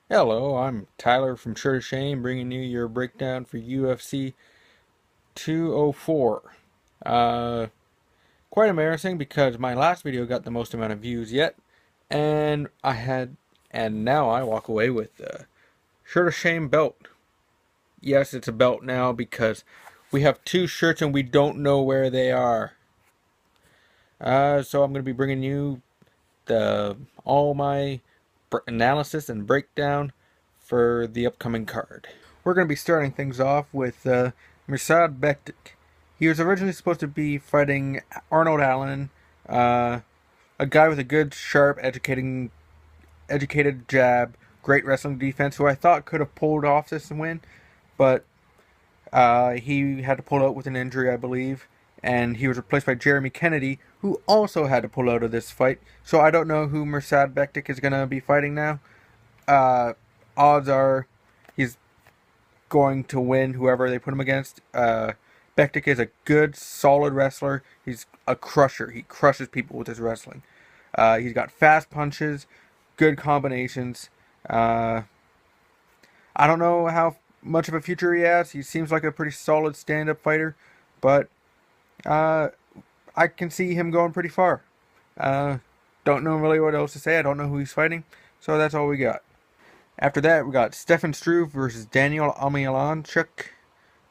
Hello, I'm Tyler from Sure to Shame, bringing you your breakdown for UFC 204. Uh, Quite embarrassing because my last video got the most amount of views yet, and and now I walk away with the Sure to Shame belt. Yes, it's a belt now because we have two shirts and we don't know where they are. So I'm going to be bringing you the all my analysis and breakdown for the upcoming card. We're going to be starting things off with Mirsad Bektik. He was originally supposed to be fighting Arnold Allen, uh, a guy with a good, sharp, educated jab, great wrestling defense, who I thought could have pulled off this win, but he had to pull out with an injury, I believe, and he was replaced by Jeremy Kennedy, who also had to pull out of this fight. So I don't know who Mirsad Bektik is going to be fighting now. Uh, Odds are he's going to win whoever they put him against. Bektik is a good, solid wrestler. He's a crusher. He crushes people with his wrestling. He's got fast punches, good combinations. Uh, I don't know how much of a future he has. He seems like a pretty solid stand-up fighter, but uh, I can see him going pretty far. Uh, don't know really what else to say. I don't know who he's fighting, so that's all we got. After that, we got Stefan Struve versus Daniel Omielanchuk.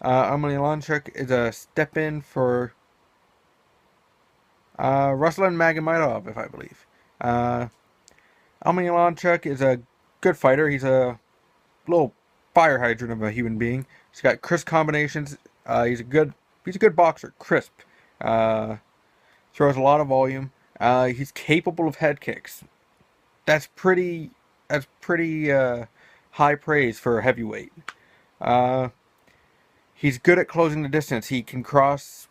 Omielanchuk is a step-in for Ruslan Magomedov, if I believe. Uh, Omielanchuk is a good fighter. He's a little fire hydrant of a human being. He's got crisp combinations. He's a good boxer, crisp. Uh, Throws a lot of volume. He's capable of head kicks. That's pretty. That's pretty high praise for a heavyweight. Uh, he's good at closing the distance. He can cross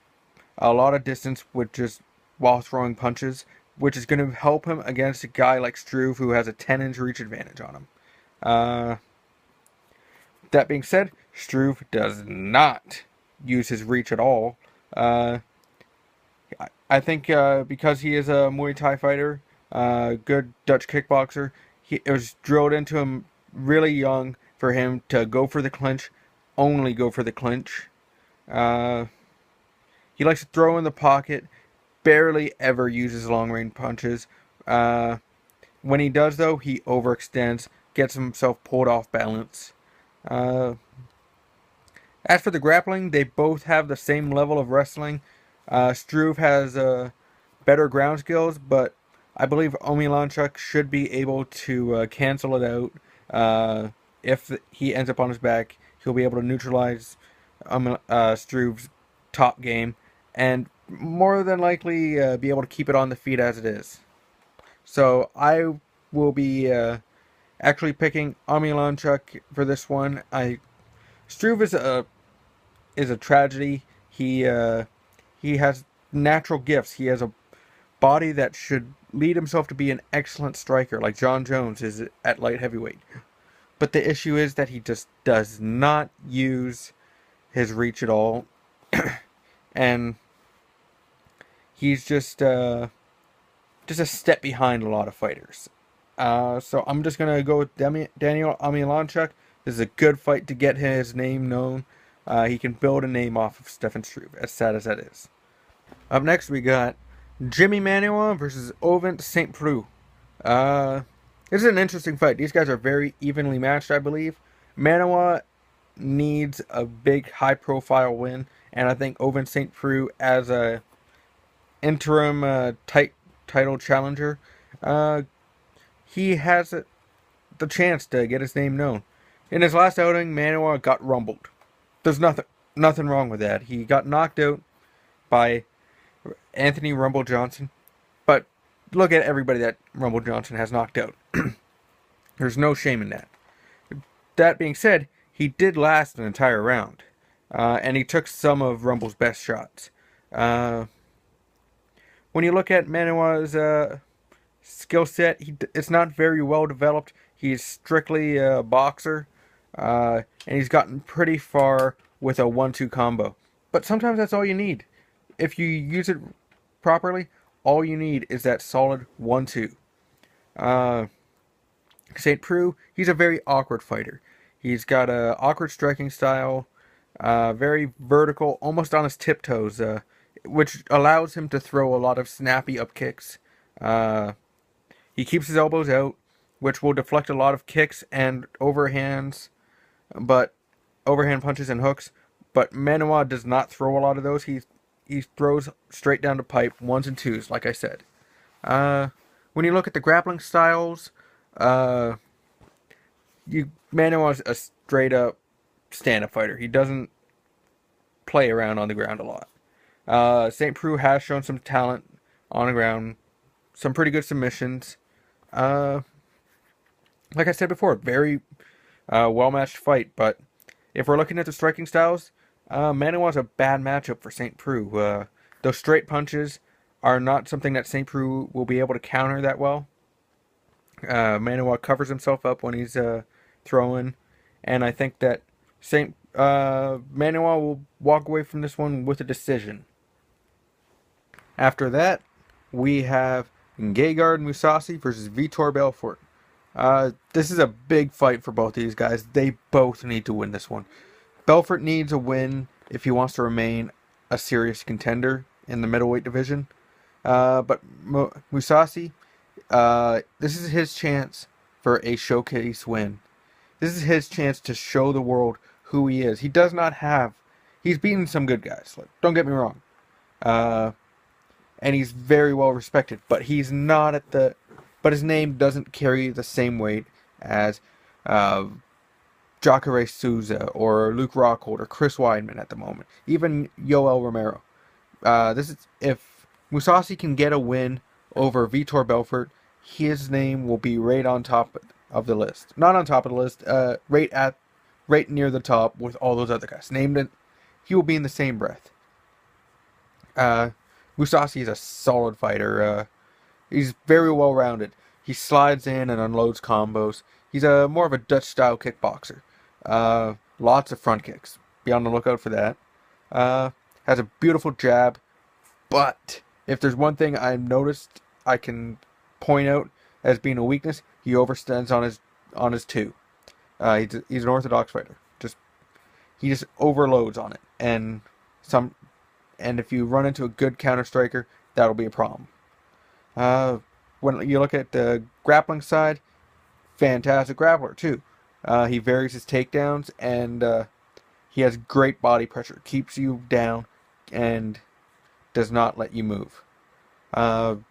a lot of distance with just while throwing punches, which is going to help him against a guy like Struve who has a 10-inch reach advantage on him. Uh, that being said, Struve does not use his reach at all. Uh, I think because he is a Muay Thai fighter, good Dutch kickboxer, it was drilled into him really young for him to go for the clinch, only go for the clinch. Uh, he likes to throw in the pocket, barely ever uses long range punches. Uh, when he does, though, he overextends, gets himself pulled off balance. Uh, as for the grappling, they both have the same level of wrestling. Struve has better ground skills, but I believe Omielanchuk should be able to cancel it out. If he ends up on his back, he'll be able to neutralize Struve's top game and more than likely be able to keep it on the feet as it is. So I will be actually picking Omielanchuk for this one. Struve is a tragedy. He has natural gifts. He has a body that should lead himself to be an excellent striker, like John Jones is at light heavyweight. But the issue is that he just does not use his reach at all, and he's just a step behind a lot of fighters. So I'm just gonna go with Daniel Omielanchuk. This is a good fight to get his name known. He can build a name off of Stefan Struve, as sad as that is. Up next, we got Jimmy Manuwa versus Ovent St. Preux. Uh, this is an interesting fight. These guys are very evenly matched, I believe. Manuwa needs a big, high-profile win, and I think Ovent St. Preux, as a interim title challenger, uh, he has the chance to get his name known. In his last outing, Manuwa got rumbled. There's nothing wrong with that. He got knocked out by Anthony Rumble Johnson, but look at everybody that Rumble Johnson has knocked out. There's no shame in that. That being said, he did last an entire round, and he took some of Rumble's best shots. Uh, when you look at Manua's skill set, it's not very well developed. He's strictly a boxer, and he's gotten pretty far with a 1-2 combo. But sometimes that's all you need. If you use it properly, all you need is that solid 1-2. Uh, St. Preux, he's a very awkward fighter. He's got a awkward striking style, very vertical, almost on his tiptoes, which allows him to throw a lot of snappy up kicks. Uh, he keeps his elbows out, which will deflect a lot of kicks and but overhand punches and hooks. But Manoa does not throw a lot of those. He throws straight down the pipe, ones and twos, like I said. Uh, when you look at the grappling styles, uh, Manoa's a straight up stand up fighter. He doesn't play around on the ground a lot. St. Preux has shown some talent on the ground, some pretty good submissions. Uh, like I said before, very well matched fight. But if we're looking at the striking styles, Manoa's a bad matchup for St. Preux. Those straight punches are not something that St. Preux will be able to counter that well. Manoa covers himself up when he's throwing, and I think that Saint Manoa will walk away from this one with a decision. After that, we have Gegard Mousasi versus Vitor Belfort. This is a big fight for both these guys. They both need to win this one. Belfort needs a win if he wants to remain a serious contender in the middleweight division. But Mousasi, this is his chance for a showcase win. This is his chance to show the world who he is. He does not have. He's beaten some good guys. Like, don't get me wrong. And he's very well respected. But he's not at the. But his name doesn't carry the same weight as Jacare Souza or Luke Rockhold or Chris Weidman at the moment. Even Yoel Romero. This is if Mousasi can get a win over Vitor Belfort, his name will be right on top of the list. Not on top of the list, right near the top with all those other guys. Named it, he will be in the same breath. Mousasi is a solid fighter. He's very well rounded. He slides in and unloads combos. He's more of a Dutch style kickboxer. Lots of front kicks. Be on the lookout for that. Has a beautiful jab. But if there's one thing I've noticed I can point out as being a weakness, he overstands on his two. He's an orthodox fighter. He just overloads on it, and if you run into a good counter striker, that'll be a problem. When you look at the grappling side, fantastic grappler too. He varies his takedowns, and he has great body pressure, keeps you down, and does not let you move. For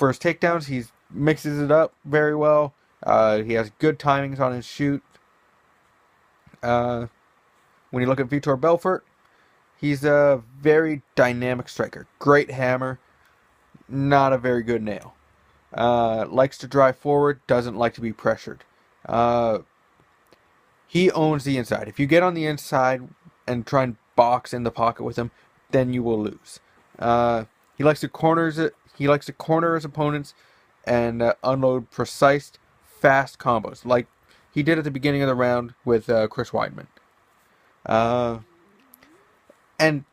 his takedowns, he mixes it up very well. He has good timings on his shoot. When you look at Vitor Belfort, he's a very dynamic striker. Great hammer, not a very good nail. Likes to drive forward, doesn't like to be pressured. He owns the inside. If you get on the inside and try and box in the pocket with him, then you will lose. He likes to corner his opponents and unload precise, fast combos, like he did at the beginning of the round with Chris Weidman. And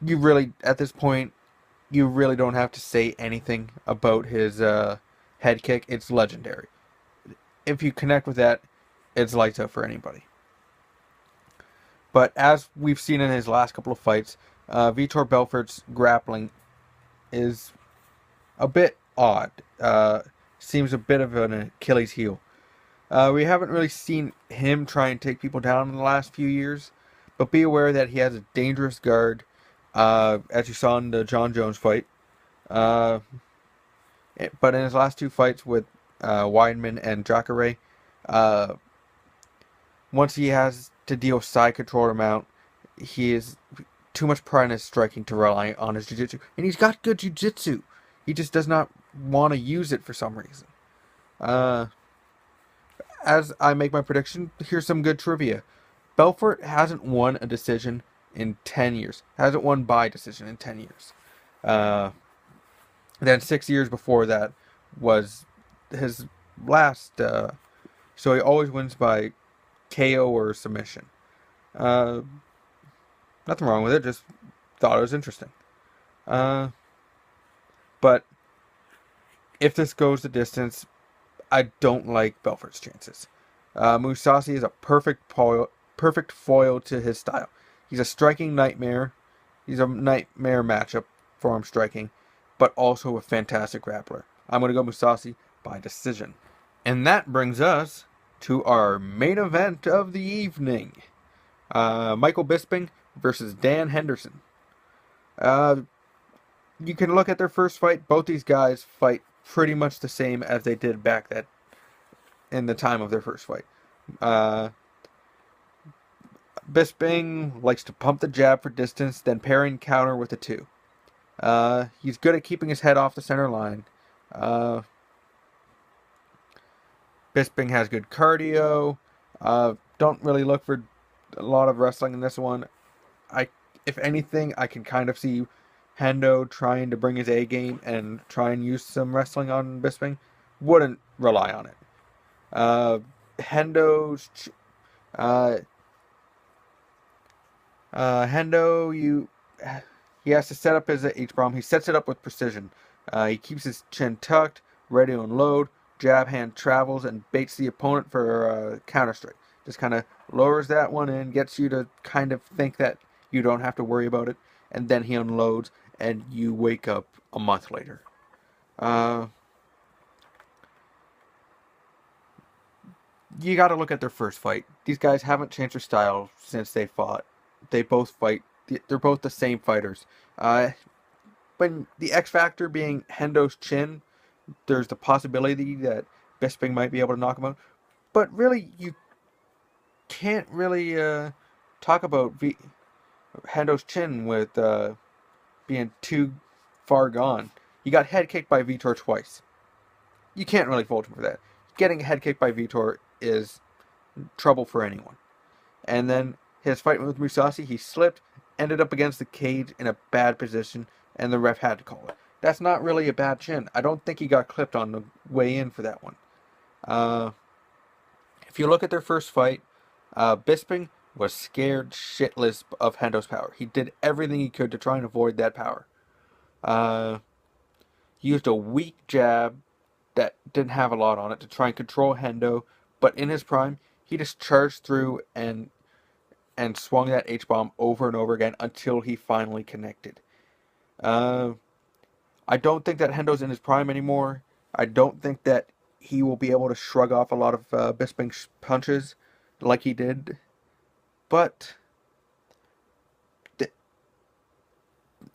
you really, at this point, you really don't have to say anything about his head kick. It's legendary. If you connect with that, it's lights out for anybody. But as we've seen in his last couple of fights, Vitor Belfort's grappling is a bit odd. Seems a bit of an Achilles heel. We haven't really seen him try and take people down in the last few years, but be aware that he has a dangerous guard, as you saw in the John Jones fight. But in his last two fights with Weidman and Jacare, once he has to deal with side control or mount, he is too much pride in his striking to rely on his jiu-jitsu. And he's got good jiu-jitsu. He just does not want to use it for some reason. As I make my prediction, here's some good trivia. Belfort hasn't won a decision in 10 years. Hasn't won by decision in 10 years. Then 6 years before that was his last. So he always wins by KO or submission. Nothing wrong with it. Just thought it was interesting. But if this goes the distance, I don't like Belfort's chances. Musasi is a perfect foil to his style. He's a striking nightmare. He's a nightmare matchup for him striking, but also a fantastic grappler. I'm going to go Musasi by decision. And that brings us to our main event of the evening. Michael Bisping versus Dan Henderson. Uh, you can look at their first fight. Both these guys fight pretty much the same as they did back that in the time of their first fight. Uh, Bisping likes to pump the jab for distance, then pair and counter with a two. He's good at keeping his head off the center line. Uh, Bisping has good cardio. Don't really look for a lot of wrestling in this one. If anything, I can kind of see Hendo trying to bring his A game and try and use some wrestling on Bisping. Wouldn't rely on it. Hendo's uh, Hendo, he has to set up his H bomb. He sets it up with precision. He keeps his chin tucked, ready to unload. Jab hand travels and baits the opponent for a counter strike. Just kind of lowers that one in, gets you to kind of think that you don't have to worry about it, and then he unloads, and you wake up a month later. You got to look at their first fight. These guys haven't changed their style since they fought. They both fight. They're both the same fighters. But the X factor being Hendo's chin, there's the possibility that Bisping might be able to knock him out. But really, you can't really talk about Hendo's chin with being too far gone. He got head kicked by Vitor twice. You can't really fault him for that. Getting a head kicked by Vitor is trouble for anyone. And then his fight with Musasi, he slipped, ended up against the cage in a bad position, and the ref had to call it. That's not really a bad chin. I don't think he got clipped on the way in for that one. If you look at their first fight, Bisping was scared shitless of Hendo's power. He did everything he could to try and avoid that power. He used a weak jab that didn't have a lot on it to try and control Hendo, but in his prime, he just charged through and swung that H-bomb over and over again until he finally connected. I don't think that Hendo's in his prime anymore. I don't think that he will be able to shrug off a lot of Bisping's punches like he did. But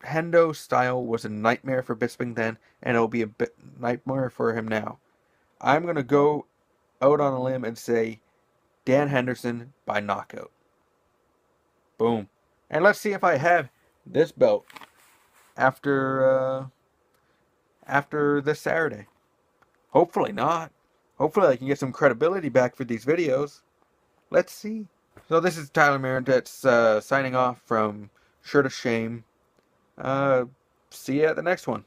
Hendo's style was a nightmare for Bisping then, and it'll be a nightmare for him now. I'm going to go out on a limb and say Dan Henderson by knockout. Boom. And let's see if I have this belt after this Saturday. Hopefully not. Hopefully I can get some credibility back for these videos. Let's see. So this is Tyler Marentitz signing off from Shirt of Shame. See you at the next one.